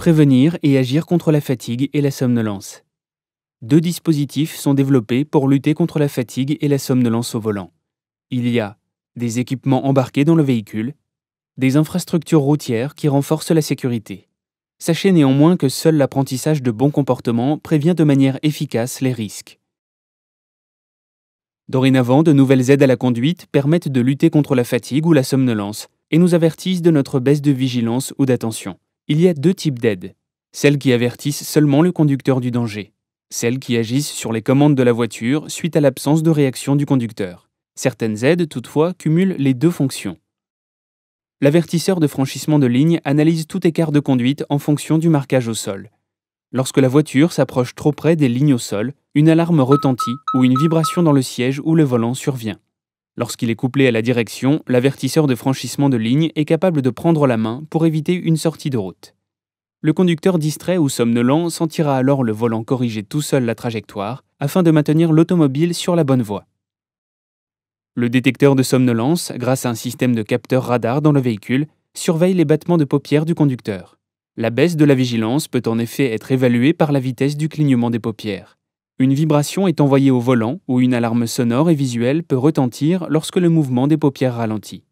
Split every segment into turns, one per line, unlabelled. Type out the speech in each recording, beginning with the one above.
prévenir et agir contre la fatigue et la somnolence. Deux dispositifs sont développés pour lutter contre la fatigue et la somnolence au volant. Il y a des équipements embarqués dans le véhicule, des infrastructures routières qui renforcent la sécurité. Sachez néanmoins que seul l'apprentissage de bons comportements prévient de manière efficace les risques. Dorénavant, de nouvelles aides à la conduite permettent de lutter contre la fatigue ou la somnolence et nous avertissent de notre baisse de vigilance ou d'attention. Il y a deux types d'aides. Celles qui avertissent seulement le conducteur du danger. Celles qui agissent sur les commandes de la voiture suite à l'absence de réaction du conducteur. Certaines aides, toutefois, cumulent les deux fonctions. L'avertisseur de franchissement de ligne analyse tout écart de conduite en fonction du marquage au sol. Lorsque la voiture s'approche trop près des lignes au sol, une alarme retentit ou une vibration dans le siège ou le volant survient. Lorsqu'il est couplé à la direction, l'avertisseur de franchissement de ligne est capable de prendre la main pour éviter une sortie de route. Le conducteur distrait ou somnolent sentira alors le volant corriger tout seul la trajectoire afin de maintenir l'automobile sur la bonne voie. Le détecteur de somnolence, grâce à un système de capteurs radar dans le véhicule, surveille les battements de paupières du conducteur. La baisse de la vigilance peut en effet être évaluée par la vitesse du clignement des paupières. Une vibration est envoyée au volant ou une alarme sonore et visuelle peut retentir lorsque le mouvement des paupières ralentit.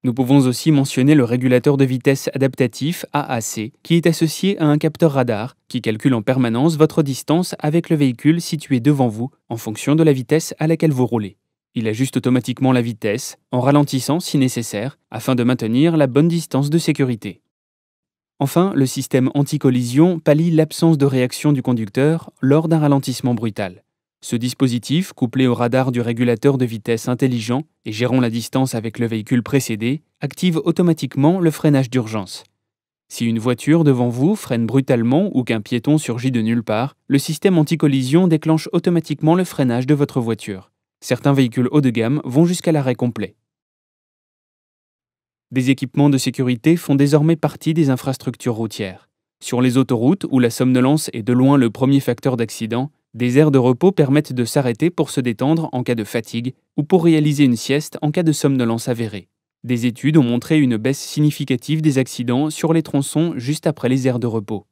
Nous pouvons aussi mentionner le régulateur de vitesse adaptatif AAC qui est associé à un capteur radar qui calcule en permanence votre distance avec le véhicule situé devant vous en fonction de la vitesse à laquelle vous roulez. Il ajuste automatiquement la vitesse en ralentissant si nécessaire afin de maintenir la bonne distance de sécurité. Enfin, le système anti-collision pallie l'absence de réaction du conducteur lors d'un ralentissement brutal. Ce dispositif, couplé au radar du régulateur de vitesse intelligent et gérant la distance avec le véhicule précédé, active automatiquement le freinage d'urgence. Si une voiture devant vous freine brutalement ou qu'un piéton surgit de nulle part, le système anti-collision déclenche automatiquement le freinage de votre voiture. Certains véhicules haut de gamme vont jusqu'à l'arrêt complet. Des équipements de sécurité font désormais partie des infrastructures routières. Sur les autoroutes, où la somnolence est de loin le premier facteur d'accident, des aires de repos permettent de s'arrêter pour se détendre en cas de fatigue ou pour réaliser une sieste en cas de somnolence avérée. Des études ont montré une baisse significative des accidents sur les tronçons juste après les aires de repos.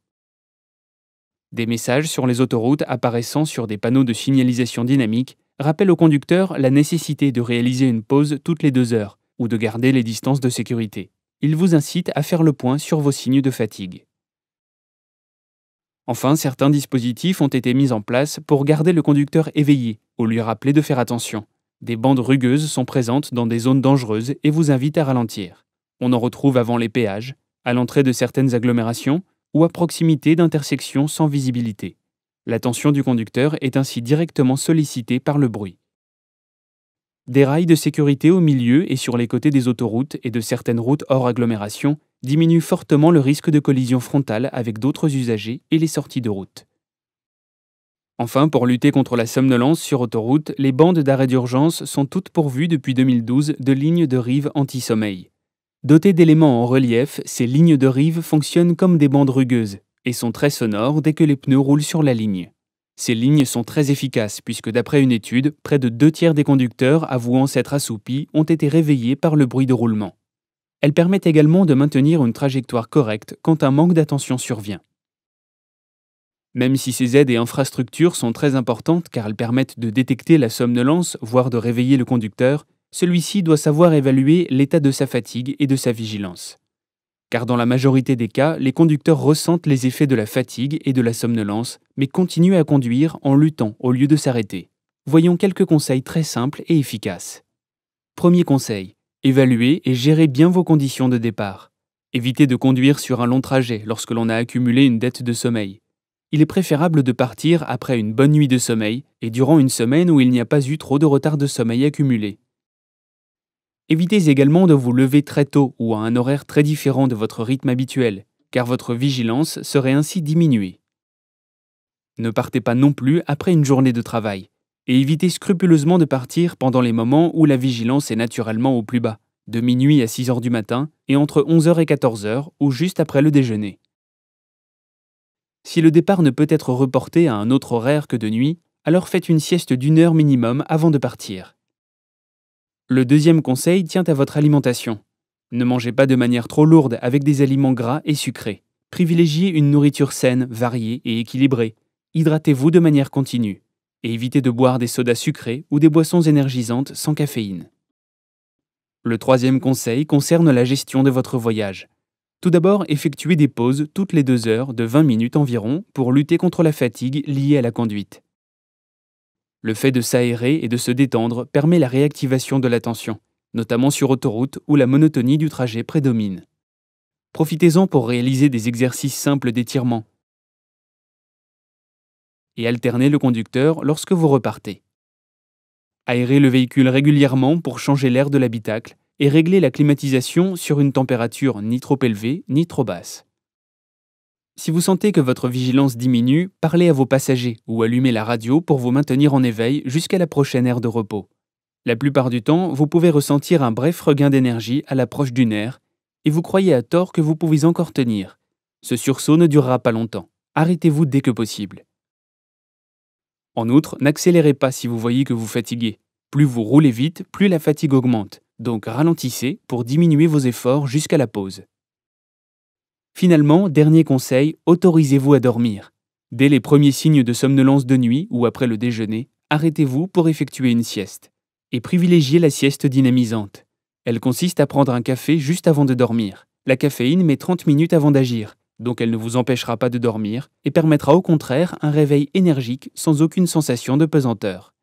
Des messages sur les autoroutes apparaissant sur des panneaux de signalisation dynamique rappellent aux conducteurs la nécessité de réaliser une pause toutes les 2 heures ou de garder les distances de sécurité. Ils vous incitent à faire le point sur vos signes de fatigue. Enfin, certains dispositifs ont été mis en place pour garder le conducteur éveillé ou lui rappeler de faire attention. Des bandes rugueuses sont présentes dans des zones dangereuses et vous invitent à ralentir. On en retrouve avant les péages, à l'entrée de certaines agglomérations ou à proximité d'intersections sans visibilité. L'attention du conducteur est ainsi directement sollicitée par le bruit. Des rails de sécurité au milieu et sur les côtés des autoroutes et de certaines routes hors agglomération diminuent fortement le risque de collision frontale avec d'autres usagers et les sorties de route. Enfin, pour lutter contre la somnolence sur autoroute, les bandes d'arrêt d'urgence sont toutes pourvues depuis 2012 de lignes de rive anti-sommeil. Dotées d'éléments en relief, ces lignes de rive fonctionnent comme des bandes rugueuses et sont très sonores dès que les pneus roulent sur la ligne. Ces lignes sont très efficaces puisque d'après une étude, près de 2/3 des conducteurs avouant s'être assoupis ont été réveillés par le bruit de roulement. Elles permettent également de maintenir une trajectoire correcte quand un manque d'attention survient. Même si ces aides et infrastructures sont très importantes car elles permettent de détecter la somnolence, voire de réveiller le conducteur, celui-ci doit savoir évaluer l'état de sa fatigue et de sa vigilance. Car dans la majorité des cas, les conducteurs ressentent les effets de la fatigue et de la somnolence, mais continuent à conduire en luttant au lieu de s'arrêter. Voyons quelques conseils très simples et efficaces. Premier conseil. Évaluez et gérez bien vos conditions de départ. Évitez de conduire sur un long trajet lorsque l'on a accumulé une dette de sommeil. Il est préférable de partir après une bonne nuit de sommeil et durant une semaine où il n'y a pas eu trop de retard de sommeil accumulé. Évitez également de vous lever très tôt ou à un horaire très différent de votre rythme habituel, car votre vigilance serait ainsi diminuée. Ne partez pas non plus après une journée de travail, et évitez scrupuleusement de partir pendant les moments où la vigilance est naturellement au plus bas, de minuit à 6 heures du matin et entre 11 h et 14 h ou juste après le déjeuner. Si le départ ne peut être reporté à un autre horaire que de nuit, alors faites une sieste d'1 heure minimum avant de partir. Le deuxième conseil tient à votre alimentation. Ne mangez pas de manière trop lourde avec des aliments gras et sucrés. Privilégiez une nourriture saine, variée et équilibrée. Hydratez-vous de manière continue. Et évitez de boire des sodas sucrés ou des boissons énergisantes sans caféine. Le troisième conseil concerne la gestion de votre voyage. Tout d'abord, effectuez des pauses toutes les 2 heures de 20 minutes environ pour lutter contre la fatigue liée à la conduite. Le fait de s'aérer et de se détendre permet la réactivation de l'attention, notamment sur autoroute où la monotonie du trajet prédomine. Profitez-en pour réaliser des exercices simples d'étirement et alternez le conducteur lorsque vous repartez. Aérez le véhicule régulièrement pour changer l'air de l'habitacle et régler la climatisation sur une température ni trop élevée ni trop basse. Si vous sentez que votre vigilance diminue, parlez à vos passagers ou allumez la radio pour vous maintenir en éveil jusqu'à la prochaine aire de repos. La plupart du temps, vous pouvez ressentir un bref regain d'énergie à l'approche d'une aire et vous croyez à tort que vous pouvez encore tenir. Ce sursaut ne durera pas longtemps. Arrêtez-vous dès que possible. En outre, n'accélérez pas si vous voyez que vous fatiguez. Plus vous roulez vite, plus la fatigue augmente. Donc ralentissez pour diminuer vos efforts jusqu'à la pause. Finalement, dernier conseil, autorisez-vous à dormir. Dès les premiers signes de somnolence de nuit ou après le déjeuner, arrêtez-vous pour effectuer une sieste. Et privilégiez la sieste dynamisante. Elle consiste à prendre un café juste avant de dormir. La caféine met 30 minutes avant d'agir, donc elle ne vous empêchera pas de dormir et permettra au contraire un réveil énergique sans aucune sensation de pesanteur.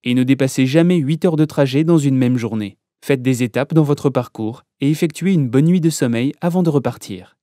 Et ne dépassez jamais 8 heures de trajet dans une même journée. Faites des étapes dans votre parcours et effectuez une bonne nuit de sommeil avant de repartir.